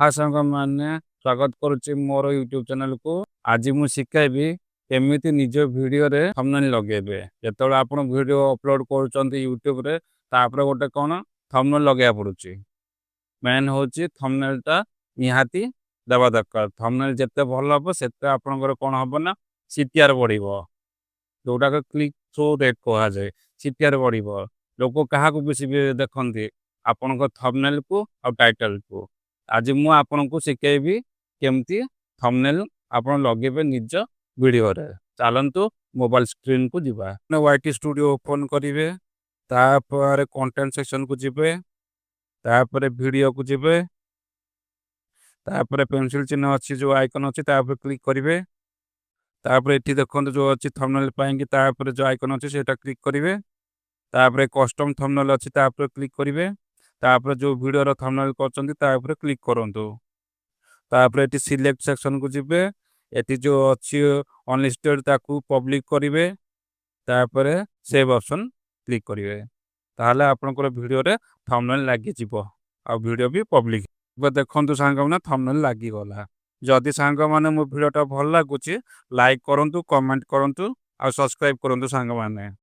हाँ सांग मैंने स्वागत करुच्ची मोर यूट्यूब चैनल को। आज मु शिखाइबी केमिति निज वीडियो रे थंबनेल लगेबे। जेतेबेले आपण वीडियो अपलोड करूचंती यूट्यूब रे तापरे गोटे कोन थंबनेल लगेया पड़ुची। मेन होची थंबनेल ता निहाती देबा दरकार। थंबनेल जेते भल हबो सेते आपनकर कोन हबो ना सीटीआर बढ़िबो। जोटा को क्लिक थ्रू रेट कहा जाए सीटीआर बढ़िबो। लोक काहा को बेसी देखंती आपनकर थंबनेल को और टाइटल को। आज मु आपन को सिखेबी केमती थंबनेल आपन लगेबे निज वीडियो रे। चलंतु मोबाइल स्क्रीन को जिबा ने वाईटी स्टूडियो ओपन करिवे। तापर कंटेंट सेक्शन को जिबे। तापर वीडियो को जिबे। तापर पेंसिल चिन्ह अछि जो आइकन अछि तापर क्लिक करिवे। तापर एठी देखंतु जो अछि थंबनेल पाएंगे तापर जो आइकन अछि सेटा क्लिक करिवे। तापर कस्टम थंबनेल अछि तापर क्लिक करिवे। तापर जो वीडियो रो थंबनेल करचंती तापर क्लिक करंतु। तापर एटी सिलेक्ट सेक्शन को जिबे। एटी जो अच्छी अनलिस्टेड ताकू पब्लिक करिवे। तापर सेव ऑप्शन क्लिक करिवे। ताहले आपनकर वीडियो रे थंबनेल लागी जिवो आ वीडियो भी पब्लिक। देखंतु सांग माने थंबनेल लागी गला। जदि सांग माने मो वीडियोटा भल लागुची लाइक करंतु, कमेंट करंतु आ सब्सक्राइब करंतु सांग माने।